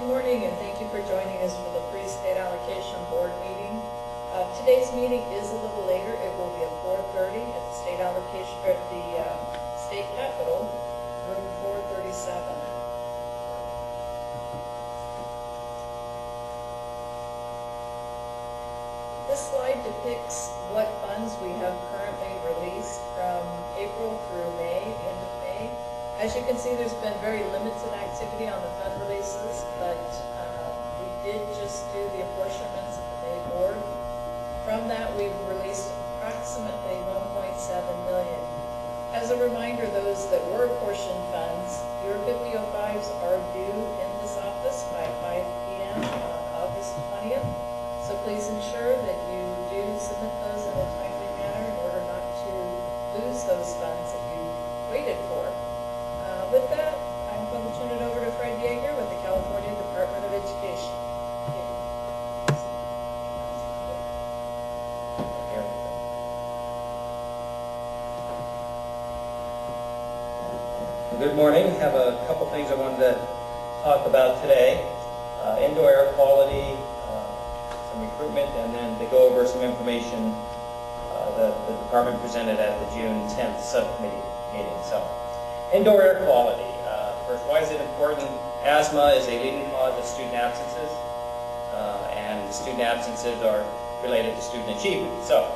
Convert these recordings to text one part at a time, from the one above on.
Good morning, and thank you for joining us for the Pre-State Allocation Board meeting. Today's meeting is a little later. It will be at 4:30 at the State Allocation at the State Capitol, room 437. This slide depicts what funds we have currently released from April through May, the end of May. As you can see, there's been very limited activity on the fund releases, but we did just do the apportionments at the May board. From that, we've released approximately $1.7 million. As a reminder, those that were apportioned funds, your 5005s are due in this office by 5 p.m. on August 20th. So please ensure that you do submit those in a timely manner in order not to lose those funds that you waited for. With that, I'm going to turn it over to Fred Yeager with the California Department of Education. Good morning. I have a couple things I wanted to talk about today. Indoor air quality, some recruitment, and then to go over some information that the department presented at the June 10th subcommittee meeting. So, indoor air quality. First, why is it important? Asthma is a leading cause of student absences, and student absences are related to student achievement. So,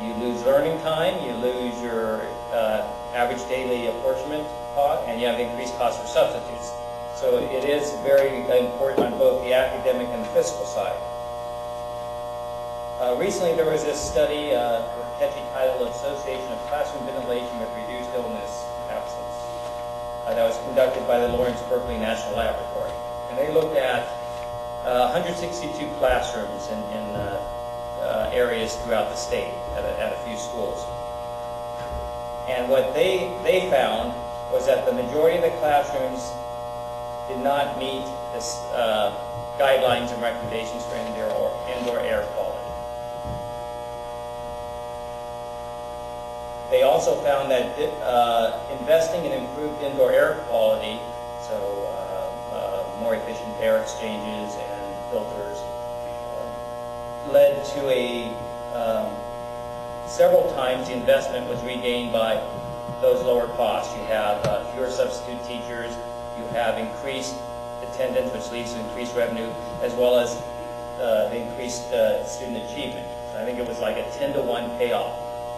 you lose learning time, you lose your average daily apportionment cost, and you have increased costs for substitutes. So it is very important on both the academic and the fiscal side. Recently there was this study with a catchy title, Association of Classroom Ventilation with Reduced Illness Absence, that was conducted by the Lawrence Berkeley National Laboratory. And they looked at 162 classrooms in areas throughout the state at a few schools. And what they found was that the majority of the classrooms did not meet this guidelines and recommendations for indoor air quality. They also found that investing in improved indoor air quality, so more efficient air exchanges and filters, led to a several times the investment was regained by those lower costs. You have fewer substitute teachers, you have increased attendance, which leads to increased revenue, as well as the increased student achievement. So I think it was like a 10-to-1 payoff.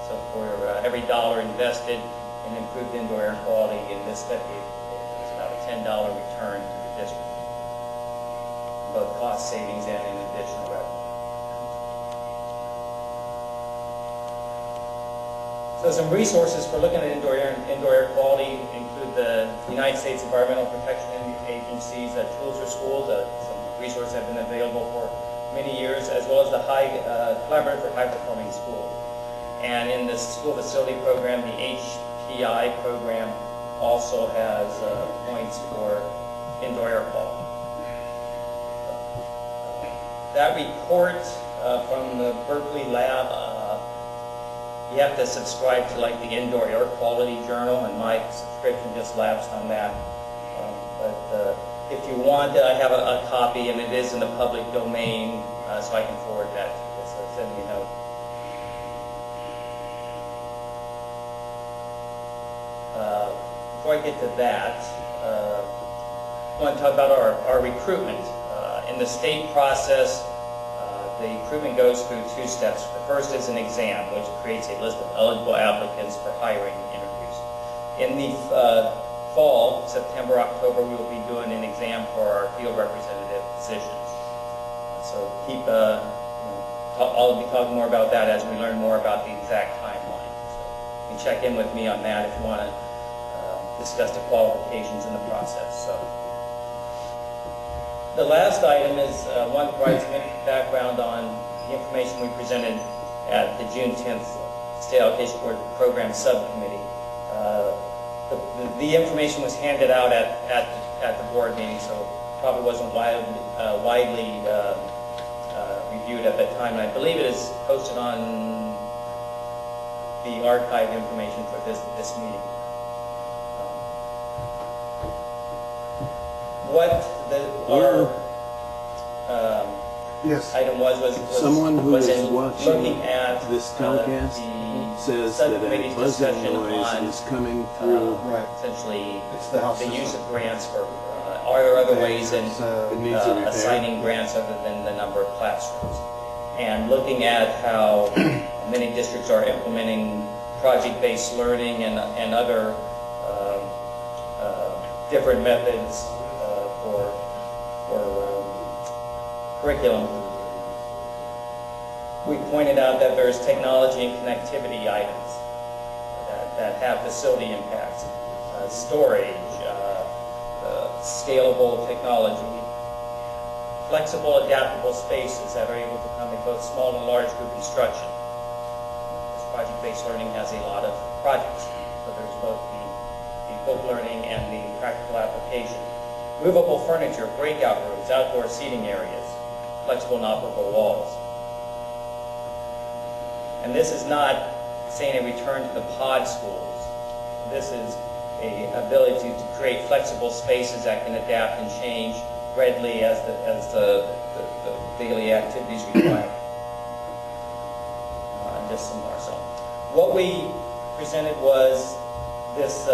So for every dollar invested in improved indoor air quality in this decade, it was about a $10 return to the district, both cost savings and in additional revenue. So some resources for looking at indoor air quality include the United States Environmental Protection Agency's Tools for Schools. Some resources have been available for many years, as well as the Collaborative for High-Performing Schools. And in the school facility program, the HPI program also has points for indoor air quality. That report from the Berkeley lab, you have to subscribe to like the Indoor Air Quality Journal, and my subscription just lapsed on that. But if you want, I have a copy, and it is in the public domain, so I can forward that to you. So send me a note. Before I get to that, I want to talk about our recruitment. In the state process, the recruitment goes through two steps. The first is an exam, which creates a list of eligible applicants for hiring interviews. In the fall, September, October, we will be doing an exam for our field representative positions. So keep, I'll be talking more about that as we learn more about the exact timeline. So you can check in with me on that if you want to discuss the qualifications in the process. So the last item is one provides some background on the information we presented at the June 10th State Allocation Board Program Subcommittee. The information was handed out at the board meeting, so probably wasn't widely reviewed at that time. And I believe it is posted on the archive information for this meeting. what our Yes. item was Someone who was is in watching looking at this telecast the says that a subcommittee's buzzing discussion noise on is coming through. Right. essentially It's the house the use system. of grants for, are there other ways in So, It needs a repair. assigning grants other than the number of classrooms? And looking at how many districts are implementing project-based learning and other different methods for curriculum. We pointed out that there's technology and connectivity items that have facility impacts, storage, scalable technology, flexible, adaptable spaces that are able to come in both small and large group instruction. This project-based learning has a lot of projects, so there's both the book learning and the practical application. Movable furniture, breakout rooms, outdoor seating areas, flexible and operable walls. And this is not saying a return to the pod schools. This is an ability to create flexible spaces that can adapt and change readily as the daily activities require. Just some more. So, what we presented was this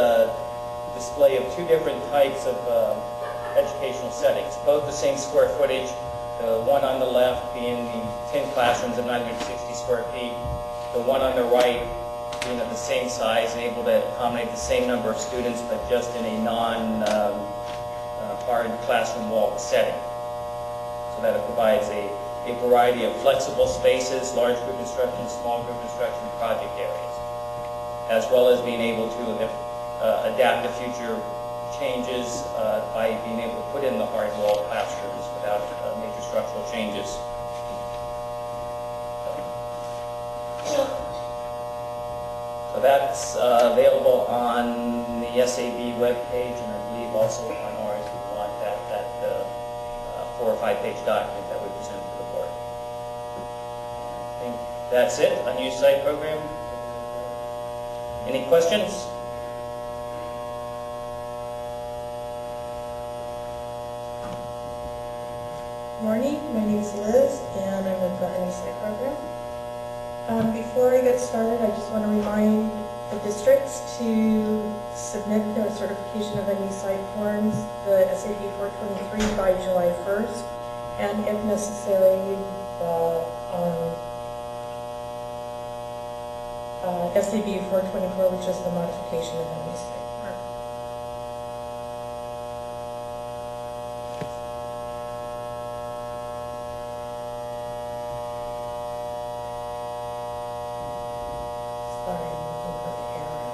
display of two different types of educational settings, both the same square footage. The one on the left being the 10 classrooms of 960 square feet. The one on the right being of the same size and able to accommodate the same number of students, but just in a non-hard classroom wall setting. So that it provides a variety of flexible spaces, large group instruction, small group instruction, project areas, as well as being able to adapt to future changes by being able to put in the hard wall classrooms without major structural changes. So that's available on the SAB webpage, and I believe also on ours if you want that 4 or 5 page document that we presented to the board. I think that's it. Unused site program. Any questions? Morning, my name is Liz, and I'm with the Unused Site Program. Before I get started, I just want to remind the districts to submit their certification of unused site forms, the SAB 423 by July 1st, and if necessary, the SAB 424, which is the modification of unused site form. Sorry, I'm looking for the error.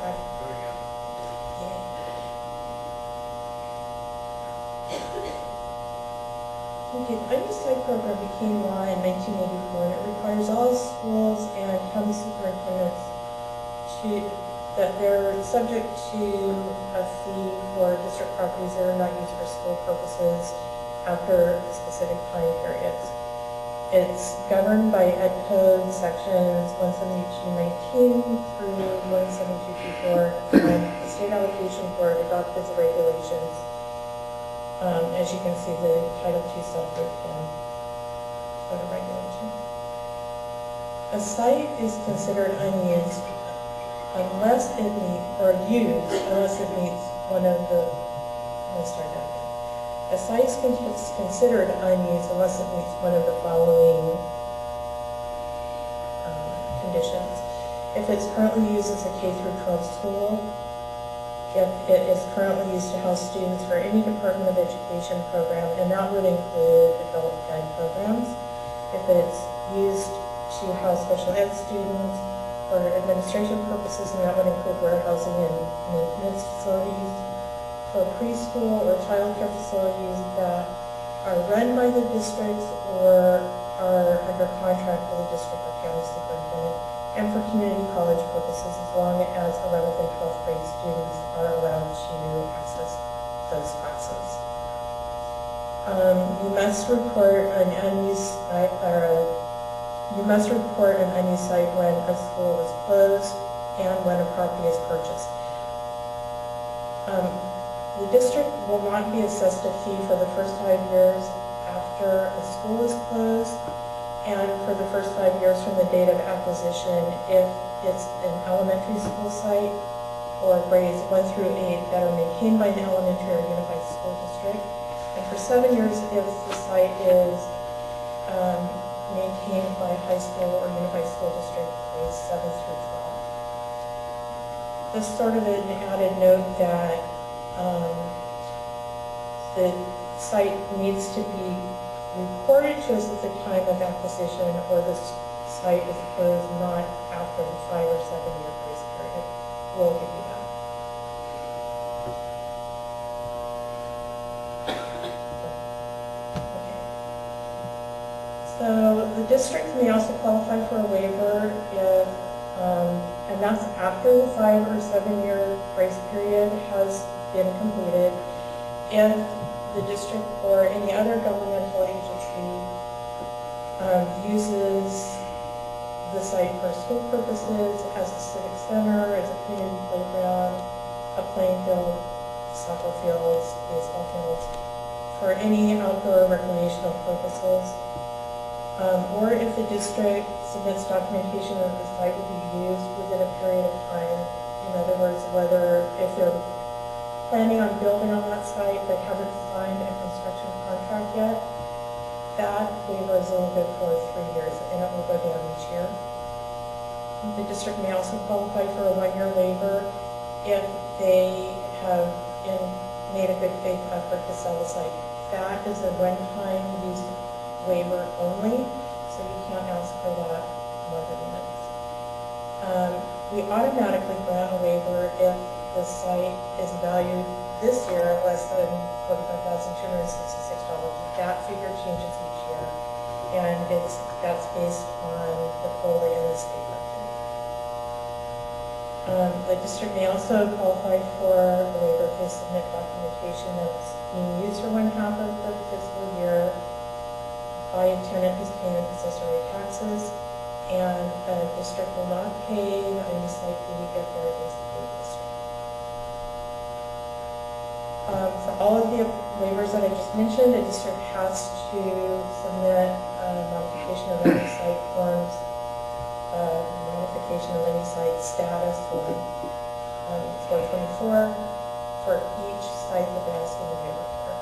Right. Yay. Okay, the Unused Site Program became law in 1984, and it requires all schools and county superintendents that they're subject to a fee for district properties that are not used for school purposes after specific time periods. It's governed by Ed Code sections 172.19 through 172.24, and the state allocation for it adopted the regulations. As you can see, the Title II subgroup for the regulation. A site is considered unused unless it meets, or used unless it meets one of the, let's start that again. A site is considered unused unless it meets one of the following conditions. If it's currently used as a K-12 school, if it is currently used to house students for any Department of Education program, and that would include adult ed programs. If it's used to house special ed students for administration purposes, and that would include warehousing and maintenance facilities, for preschool or child care facilities that are run by the districts or are under contract with the district or county superintendent, and for community college purposes, as long as 11th and 12th grade students are allowed to access those classes. You must report an unused site when a school is closed and when a property is purchased. The district will not be assessed a fee for the first 5 years after a school is closed, and for the first 5 years from the date of acquisition if it's an elementary school site or grades 1 through 8 that are maintained by an elementary or unified school district, and for 7 years if the site is maintained by high school or unified school district grades 7 through 12. Just sort of an added note that the site needs to be reported to us at the time of acquisition, or the site is closed not after the 5 or 7 year grace period. We'll give you that. Okay. So the district may also qualify for a waiver if, and that's after the 5 or 7 year grace period has been completed, if the district or any other governmental agency uses the site for school purposes, as a civic center, as a community playground, a playing field, soccer fields, baseball fields, for any outdoor recreational purposes, or if the district submits documentation that the site will be used within a period of time. In other words, whether if they're planning on building on that site but haven't signed a construction contract yet, that waiver is only good for 3 years and it will go down each year. The district may also qualify for a 1 year waiver if they have made a good faith effort to sell the site. That is a one-time use waiver only, so you can't ask for that in other units. We automatically grant a waiver if the site is valued this year at less than $45,266. That figure changes each year, and that's based on the COLA and the state budget. The district may also qualify for a waiver if they submit documentation that's being used for 1/2 of the fiscal year by a tenant who's paying accessory taxes, and the district will not pay any site fee if there is a district. For all of the waivers that I just mentioned, the district has to submit a modification of any site forms, modification of any site status form, 424, for each site that they're asking the waiver for.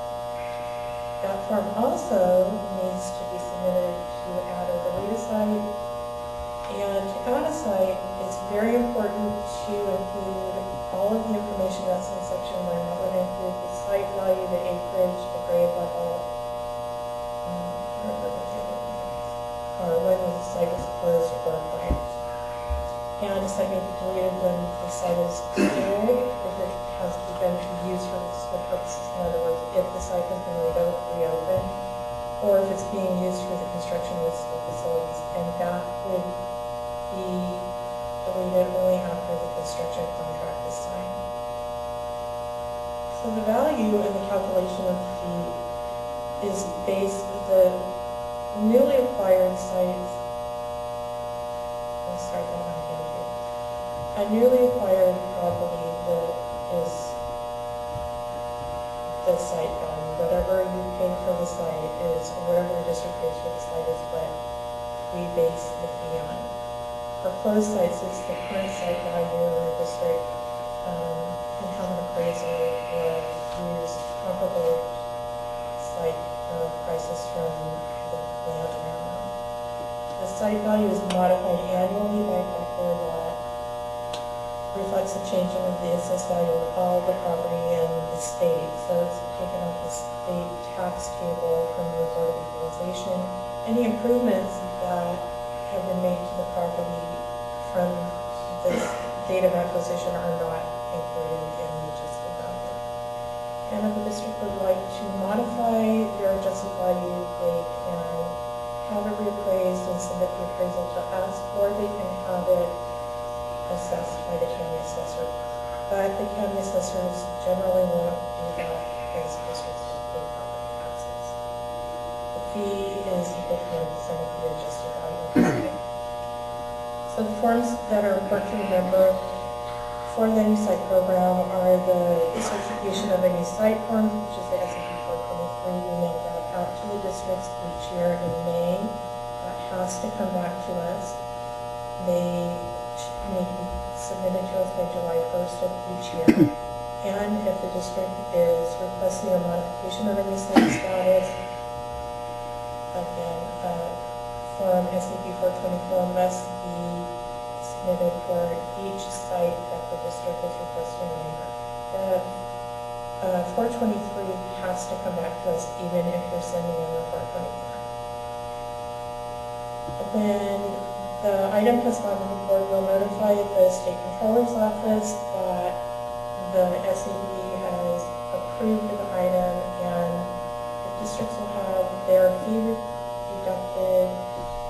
That form also needs to be submitted to add or delete a site. And to add a site, it's very important to include all of the information that's in section 1. That would include the site value, the acreage, the grade level, or when the site was closed or acquired. And a site may be deleted when the site is old, if it has begun to be used for school purposes. In other words, if the site has been reopened, or if it's being used for the construction of school facilities, and that would be deleted only after the construction contract is signed. So the value and the calculation of the fee is based on the newly acquired sites. I'll start that one again here. A newly acquired property that is the site value. Whatever you pay for the site is, or whatever the district pays for the site is what we base the fee on. For closed sites, it's the current site value, and the district can have an appraiser or use comparable site prices from the land around them. The site value is modified annually by a factor that reflects the change in the assessed value of all the property in the state. So it's taken off the state tax table from the Board of Equalization. Any improvements that have been made to the property from the date of acquisition are not included in the adjusted value. And if the district would like to modify their adjusted value, they can have it reapproved important to remember for the new site program are the certification of a new site form, which is the SAP 423. We make that out to the districts each year in May. That has to come back to us. They need to be submitted to us by July 1st of each year. And if the district is requesting a modification of any site status, again, Form SAP 424 must be submitted for each site that the district is requesting a waiver. The 423 has to come back to us even if you're sending in the 424. When the item has gone to the board, we'll notify the state controller's office that the SAB has approved the item, and the districts will have their fee deducted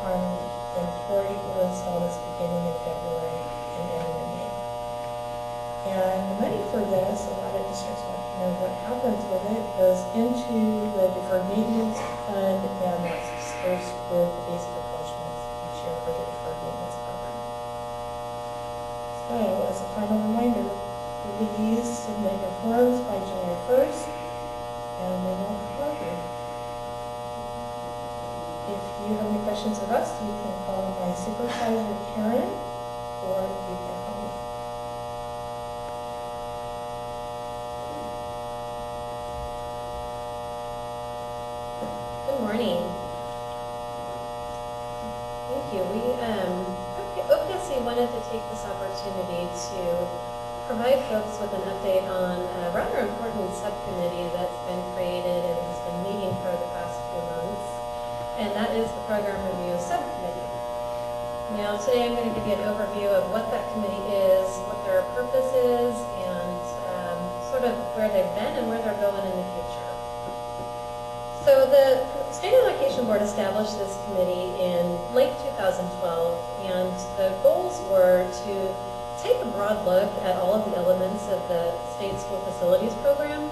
on employee installments beginning in February and ending in May. And the money for this, a lot of districts want to know what happens with it, goes into the deferred maintenance fund, and that's dispersed with the base proportionals each year for the deferred maintenance program. So, as a final reminder, please submit your forms by July 1st, and we won't bug you. If you have any questions of us, you can call my supervisor, Karen, or you can call me. Good morning. Thank you. OPSC wanted to take this opportunity to provide folks with an update on a rather important subcommittee that's been created and has been meeting for the past few months, and that is the Program Review Subcommittee. Now, today I'm going to give you an overview of what that committee is, what their purpose is, and sort of where they've been and where they're going in the future. So the State Allocation Board established this committee in late 2012, and the goals were to take a broad look at all of the elements of the state school facilities program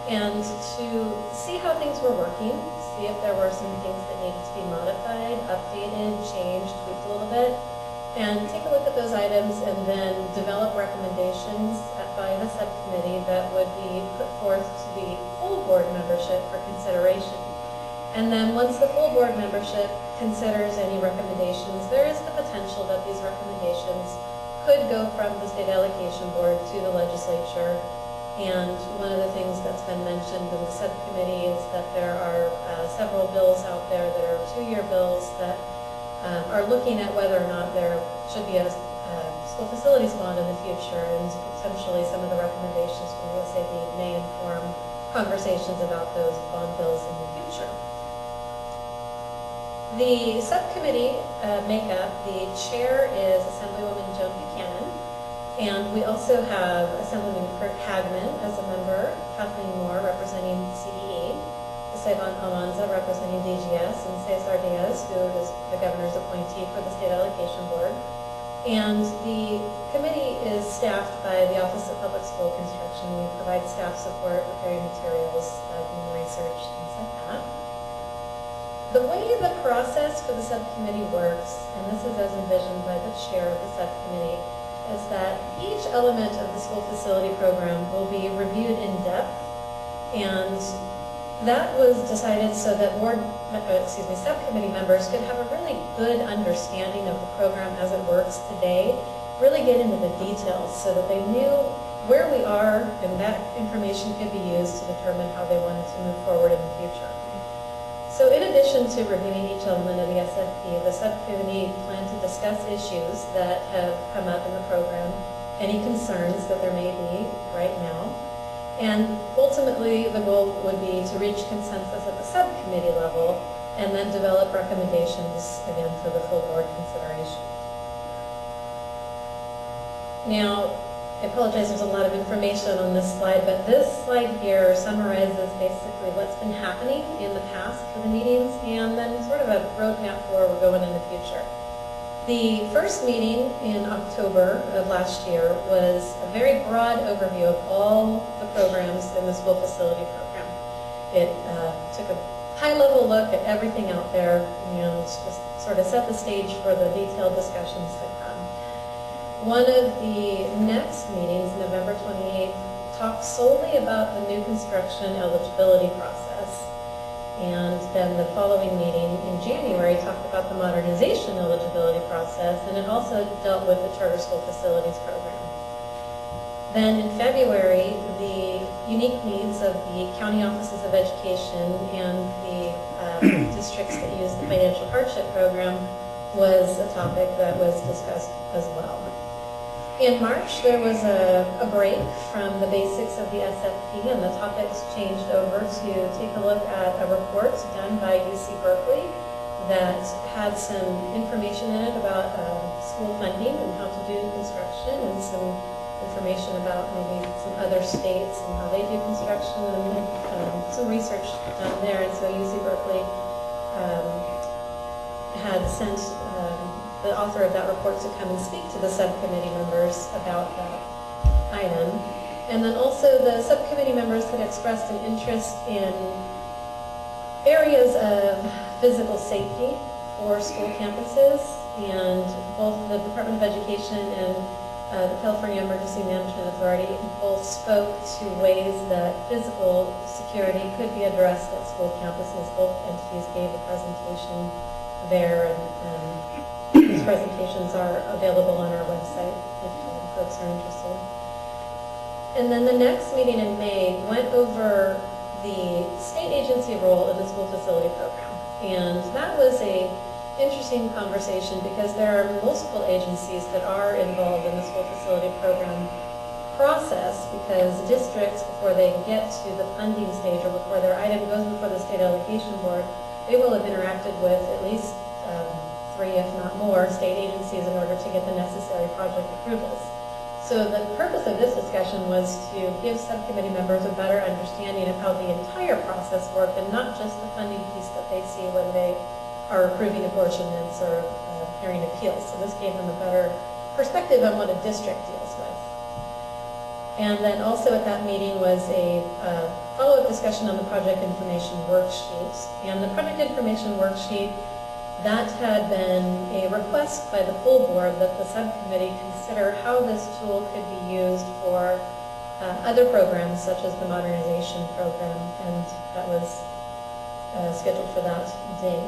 and to see how things were working, see if there were some things that needed to be modified, updated, changed, tweaked a little bit, and take a look at those items and then develop recommendations by the subcommittee that would be put forth to the full board membership for consideration. And then once the full board membership considers any recommendations, there is the potential that these recommendations could go from the State Allocation Board to the legislature. And one of the things that's been mentioned in the subcommittee is that there are several bills out there that are two-year bills that are looking at whether or not there should be a school facilities bond in the future, and potentially some of the recommendations from the SAB may inform conversations about those bond bills in the future. The subcommittee makeup, the chair is Assemblywoman Joan Buchanan, and we also have Assemblyman Kurt Hagman as a member, Kathleen Moore representing CDE, Sevan Almanza representing DGS, and Cesar Diaz, who is the governor's appointee for the State Allocation Board. And the committee is staffed by the Office of Public School Construction. We provide staff support, preparing materials, doing research, things like that. The way the process for the subcommittee works, and this is as envisioned by the chair of the subcommittee, is that each element of the school facility program will be reviewed in depth, and that was decided so that subcommittee members could have a really good understanding of the program as it works today, really get into the details so that they knew where we are, and that information could be used to determine how they wanted to move forward in the future. So in addition to reviewing each element of the SFP, the subcommittee planned to discuss issues that have come up in the program, any concerns that there may be right now, and ultimately the goal would be to reach consensus at the subcommittee level and then develop recommendations, again, for the full board consideration. Now, I apologize, there's a lot of information on this slide, but this slide here summarizes basically what's been happening in the past for the meetings and then sort of a roadmap for where we're going in the future. The first meeting in October of last year was a very broad overview of all the programs in the school facility program. It took a high-level look at everything out there and just sort of set the stage for the detailed discussions to come. one of the next meetings, November 28th, talked solely about the new construction eligibility process. And then the following meeting in January talked about the modernization eligibility process, and it also dealt with the charter school facilities program. Then in February, the unique needs of the county offices of education and the districts that use the financial hardship program was a topic that was discussed as well. In March, there was a break from the basics of the SFP, and the topics changed over to take a look at a report done by UC Berkeley that had some information in it about school funding and how to do construction, and some information about maybe some other states and how they do construction, and some research done there. And so UC Berkeley had sent the author of that report to come and speak to the subcommittee members about that item. And then also the subcommittee members had expressed an interest in areas of physical safety for school campuses, and both the Department of Education and the California Emergency Management Authority both spoke to ways that physical security could be addressed at school campuses. Both entities gave a presentation there, and these presentations are available on our website if folks are interested. And then the next meeting in May went over the state agency role in the school facility program. And that was a interesting conversation because there are multiple agencies that are involved in the school facility program process, because districts, before they get to the funding stage or before their item goes before the state allocation board, they will have interacted with at least 3, if not more, state agencies in order to get the necessary project approvals. So the purpose of this discussion was to give subcommittee members a better understanding of how the entire process worked, and not just the funding piece that they see when they are approving apportionments or hearing appeals. So this gave them a better perspective on what a district deals with. And then also at that meeting was a follow-up discussion on the project information worksheet. And the project information worksheet, that had been a request by the full board that the subcommittee consider how this tool could be used for other programs such as the modernization program, and that was scheduled for that date.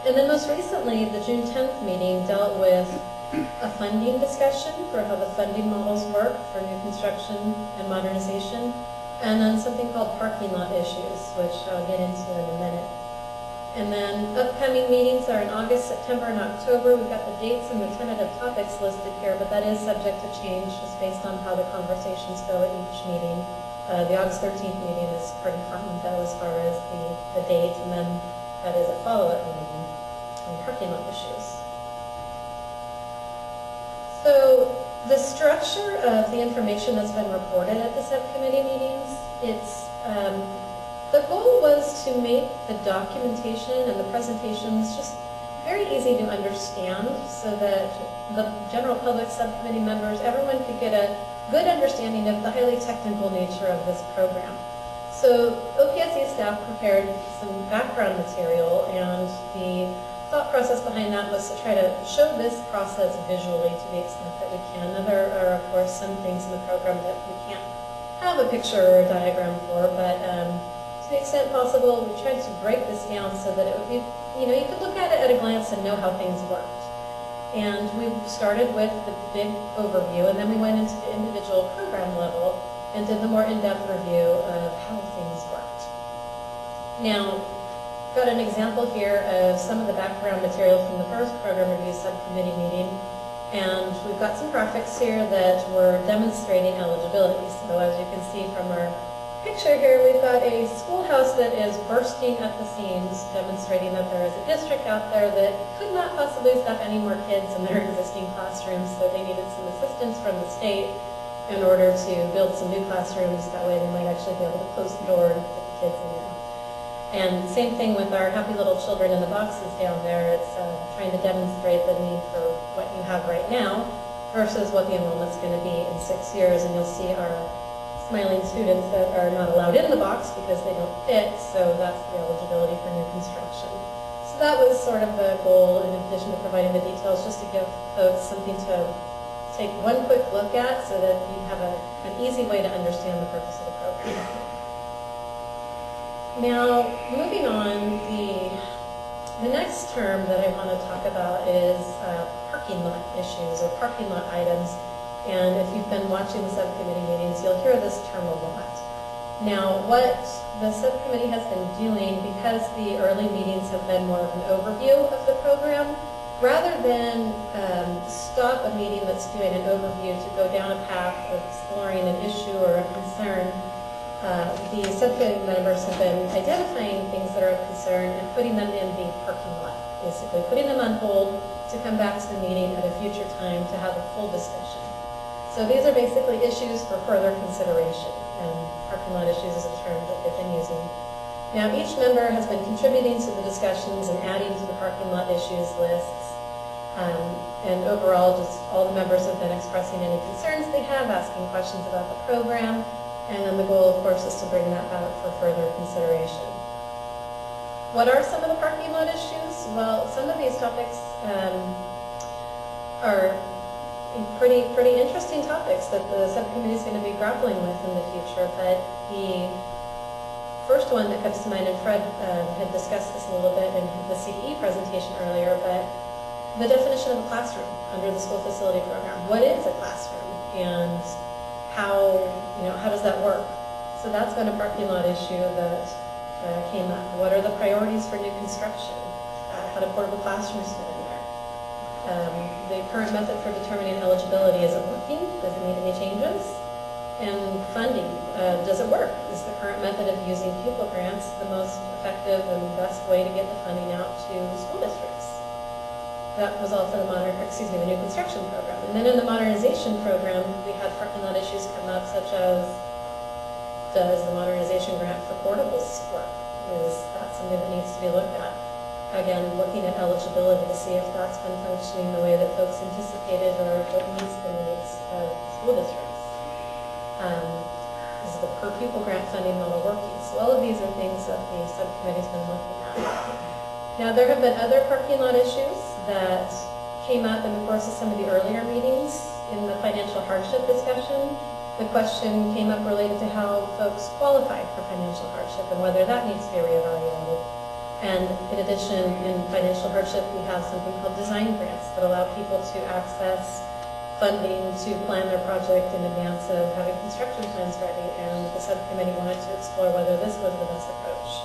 And then most recently, the June 10th meeting dealt with a funding discussion for how the funding models work for new construction and modernization, and then something called parking lot issues, which I'll get into in a minute. And then upcoming meetings are in August, September, and October. We've got the dates and the tentative topics listed here, but that is subject to change just based on how the conversations go at each meeting. The August 13th meeting is pretty firm though as far as the date, and then that is a follow-up meeting on parking lot issues. So the structure of the information that's been reported at the subcommittee meetings, it's the goal was to make the documentation and the presentations just very easy to understand, so that the general public, subcommittee members, everyone could get a good understanding of the highly technical nature of this program. So OPSC staff prepared some background material, and the thought process behind that was to try to show this process visually to the extent that we can. Now, there are, of course, some things in the program that we can't have a picture or a diagram for, but to the extent possible, we tried to break this down so that it would be, you could look at it at a glance and know how things worked. And we started with the big overview, and then we went into the individual program level and did the more in-depth review of how things worked. Now, got an example here of some of the background material from the first program review subcommittee meeting, and we've got some graphics here that were demonstrating eligibility. So as you can see from our picture here, we've got a schoolhouse that is bursting at the seams, demonstrating that there is a district out there that could not possibly stuff any more kids in their existing classrooms, so they needed some assistance from the state in order to build some new classrooms. That way they might actually be able to close the door and put the kids in there. And same thing with our happy little children in the boxes down there. It's trying to demonstrate the need for what you have right now versus what the enrollment's going to be in 6 years. And you'll see our smiling students that are not allowed in the box because they don't fit, so that's the eligibility for new construction. So that was sort of the goal, in addition to providing the details, just to give folks something to take one quick look at so that you have an easy way to understand the purpose of the program. Now, moving on, the next term that I want to talk about is parking lot issues or parking lot items. And if you've been watching the subcommittee meetings, you'll hear this term a lot. Now, what the subcommittee has been doing, because the early meetings have been more of an overview of the program, rather than stop a meeting that's doing an overview to go down a path of exploring an issue or a concern, the subcommittee members have been identifying things that are of concern and putting them in the parking lot, basically putting them on hold to come back to the meeting at a future time to have a full discussion. So these are basically issues for further consideration, and parking lot issues is a term that they've been using. Now, each member has been contributing to the discussions and adding to the parking lot issues lists. And overall, just all the members have been expressing any concerns they have, asking questions about the program, and then the goal, of course, is to bring that back for further consideration. What are some of the parking lot issues? Well, some of these topics are pretty interesting topics that the subcommittee is going to be grappling with in the future, but the first one that comes to mind, and Fred had discussed this a little bit in the CDE presentation earlier, but the definition of a classroom under the school facility program. What is a classroom, and how does that work? So that's been a parking lot issue that came up. What are the priorities for new construction? How do portable classrooms fit in there? The current method for determining eligibility, is it working? Does it need any changes? And funding, does it work? Is the current method of using pupil grants the most effective and best way to get the funding out to school districts? That was all for the new construction program. And then in the modernization program, we had parking lot issues come up, such as, does the modernization grant for portables work? Is that something that needs to be looked at? Again, looking at eligibility to see if that's been functioning the way that folks anticipated, or if it meets the needs of school districts. Is the per pupil grant funding model working? So all of these are things that the subcommittee's been looking at. Now, there have been other parking lot issues that came up in the course of some of the earlier meetings. In the financial hardship discussion, the question came up related to how folks qualify for financial hardship and whether that needs to be reevaluated. And in addition, in financial hardship, we have something called design grants that allow people to access funding to plan their project in advance of having construction plans ready, and the subcommittee wanted to explore whether this was the best approach.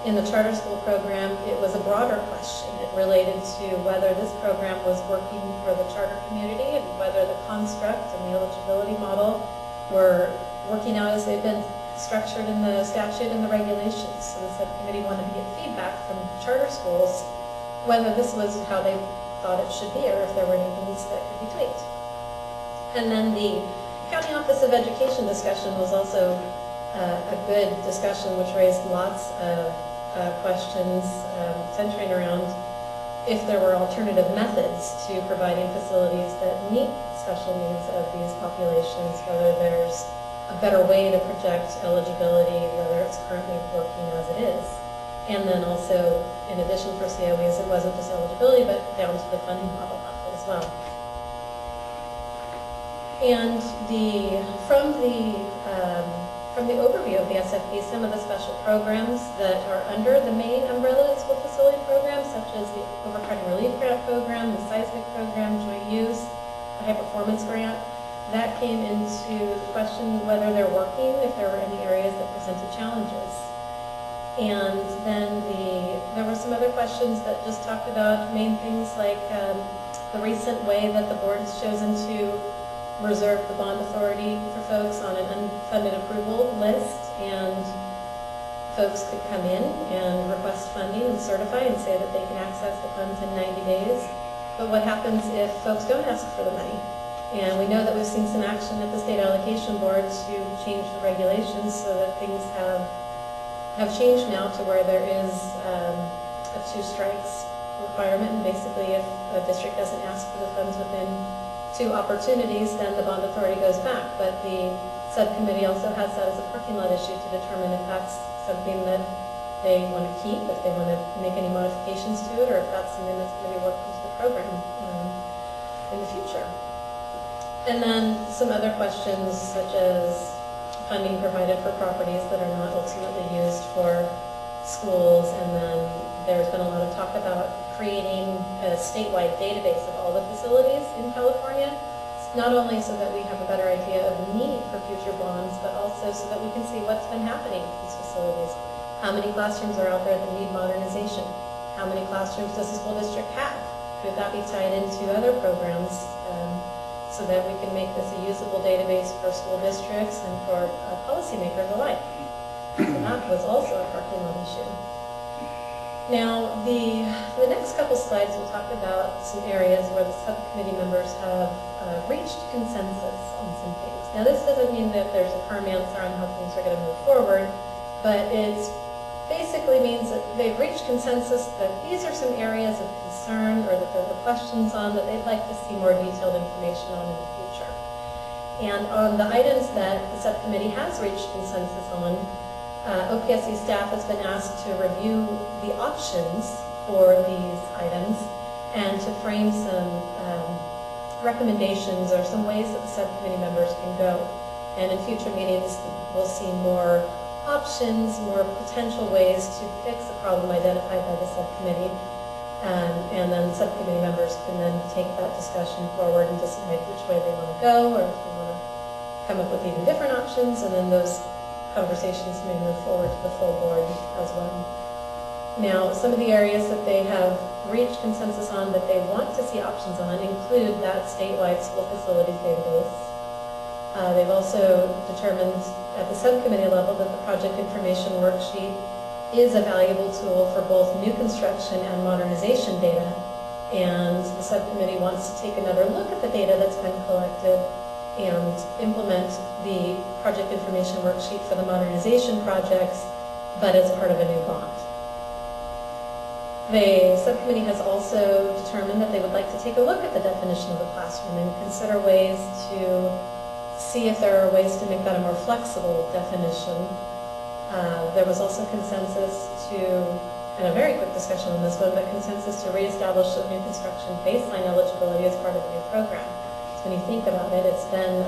In the charter school program, it was a broader question. It related to whether this program was working for the charter community and whether the construct and the eligibility model were working out as they've been structured in the statute and the regulations. So the subcommittee wanted to get feedback from charter schools whether this was how they thought it should be, or if there were any things that could be tweaked. And then the County Office of Education discussion was also a good discussion, which raised lots of questions centering around if there were alternative methods to providing facilities that meet special needs of these populations, whether there's a better way to project eligibility, whether it's currently working as it is. And then also, in addition for COEs, it wasn't just eligibility, but down to the funding model as well. And from the overview of the SFP, some of the special programs that are under the main umbrella of school facility programs, such as the Overcrowding Relief Grant Program, the Seismic Program, Joint Use, the High Performance Grant, that came into the question whether they're working, if there were any areas that presented challenges. And then there were some other questions that just talked about main things like the recent way that the board has chosen to reserve the bond authority for folks on an unfunded approval list, and folks could come in and request funding and certify and say that they can access the funds in 90 days. But what happens if folks don't ask for the money? And we know that we've seen some action at the state allocation board to change the regulations so that things have changed now to where there is a 2 strikes requirement, and basically if a district doesn't ask for the funds within 2 opportunities, then the bond authority goes back. But the subcommittee also has that as a parking lot issue to determine if that's something that they want to keep, if they want to make any modifications to it, or if that's something that's going to be worked into the program in the future. And then some other questions such as funding provided for properties that are not ultimately used for schools. And then there's been a lot of talk about creating a statewide database of all the facilities in California, not only so that we have a better idea of the need for future bonds, but also so that we can see what's been happening in these facilities. How many classrooms are out there that need modernization? How many classrooms does the school district have? Could that be tied into other programs so that we can make this a usable database for school districts and for policymakers alike? So that was also a parking lot issue. Now, the next couple slides will talk about some areas where the subcommittee members have reached consensus on some things. Now, this doesn't mean that there's a firm answer on how things are going to move forward, but it basically means that they've reached consensus that these are some areas of concern or that there are questions on that they'd like to see more detailed information on in the future. And on the items that the subcommittee has reached consensus on, OPSC staff has been asked to review the options for these items and to frame some recommendations or some ways that the subcommittee members can go. And in future meetings, we'll see more options, more potential ways to fix a problem identified by the subcommittee. And then the subcommittee members can then take that discussion forward and decide which way they want to go, or if they want to come up with even different options, and then those conversations may move forward to the full board as well. Now, some of the areas that they have reached consensus on that they want to see options on include that statewide school facilities database. They've also determined at the subcommittee level that the project information worksheet is a valuable tool for both new construction and modernization data. And the subcommittee wants to take another look at the data that's been collected and implement the project information worksheet for the modernization projects, but as part of a new bond. The subcommittee has also determined that they would like to take a look at the definition of the classroom and consider ways to see if there are ways to make that a more flexible definition. There was also consensus to, and a very quick discussion on this one, but consensus to reestablish the new construction baseline eligibility as part of the new program. So when you think about it, it's been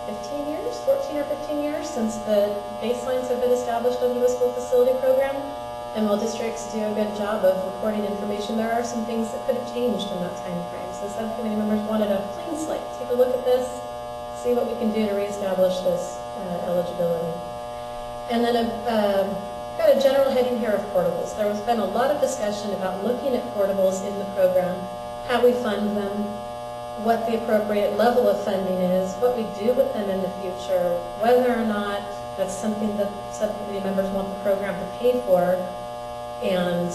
15 years, 14 or 15 years since the baselines have been established under the school facility program. And while districts do a good job of reporting information, there are some things that could have changed in that time frame. So subcommittee members wanted a clean slate. Take a look at this, see what we can do to reestablish this eligibility. And then got a general heading here of portables. There has been a lot of discussion about looking at portables in the program, how we fund them, what the appropriate level of funding is, what we do with them in the future, whether or not that's something that subcommittee members want the program to pay for, and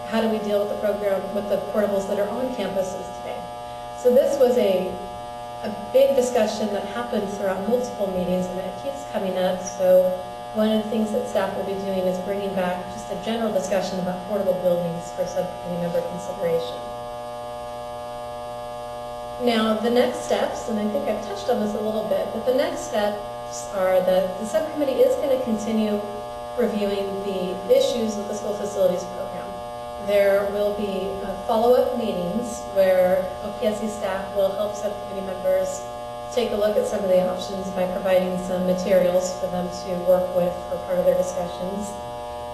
how do we deal with the program, with the portables that are on campuses today. So this was a big discussion that happened throughout multiple meetings, and it keeps coming up. So one of the things that staff will be doing is bringing back just a general discussion about portable buildings for subcommittee member consideration. Now, the next steps, and I think I've touched on this a little bit, but the next steps are that the subcommittee is going to continue reviewing the issues with the school facilities program. There will be follow-up meetings where OPSC staff will help subcommittee members take a look at some of the options by providing some materials for them to work with for part of their discussions,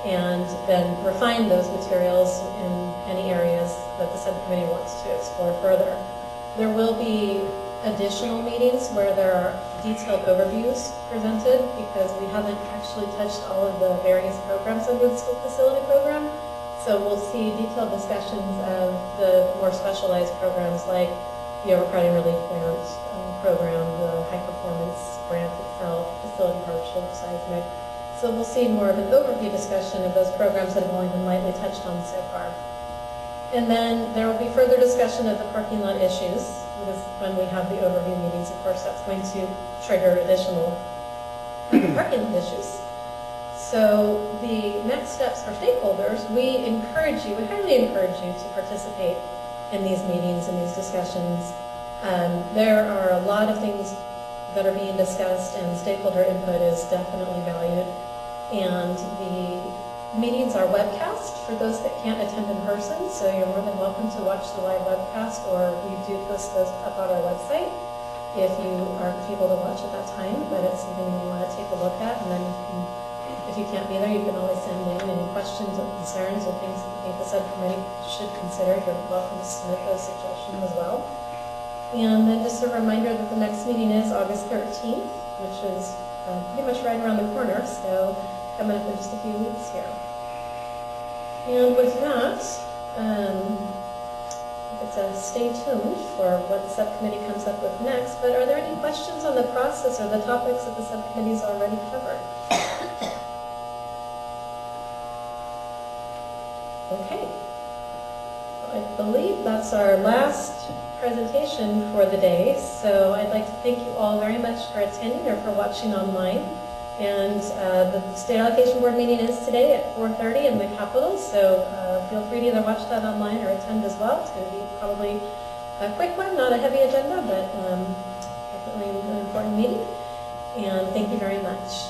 and then refine those materials in any areas that the subcommittee wants to explore further. There will be additional meetings where there are detailed overviews presented, because we haven't actually touched all of the various programs under the school facility program. So we'll see detailed discussions of the more specialized programs like the overcrowding relief grant program, the high performance grant itself, facility hardship, seismic. So we'll see more of an overview discussion of those programs that have only been lightly touched on so far. And then there will be further discussion of the parking lot issues, because when we have the overview meetings, of course, that's going to trigger additional parking lot issues. So the next steps for stakeholders, we highly encourage you to participate in these meetings and these discussions. There are a lot of things that are being discussed, and stakeholder input is definitely valued. And the meetings are webcast for those that can't attend in person, so you're more than welcome to watch the live webcast, or we do post those up on our website. if you aren't able to watch at that time, but it's something you want to take a look at, and then if you can't be there, you can always send in any questions or concerns or things that you think the subcommittee should consider. You're welcome to submit those suggestions as well. And then just a reminder that the next meeting is August 13th, which is pretty much right around the corner, so coming up in just a few weeks here. And with that, it's a stay tuned for what the subcommittee comes up with next, but are there any questions on the process or the topics that the subcommittee's already covered? Okay. I believe that's our last presentation for the day, so I'd like to thank you all very much for attending or for watching online. And the State Allocation Board meeting is today at 4:30 in the Capitol, so feel free to either watch that online or attend as well. It's going to be probably a quick one, not a heavy agenda, but definitely an important meeting. And thank you very much.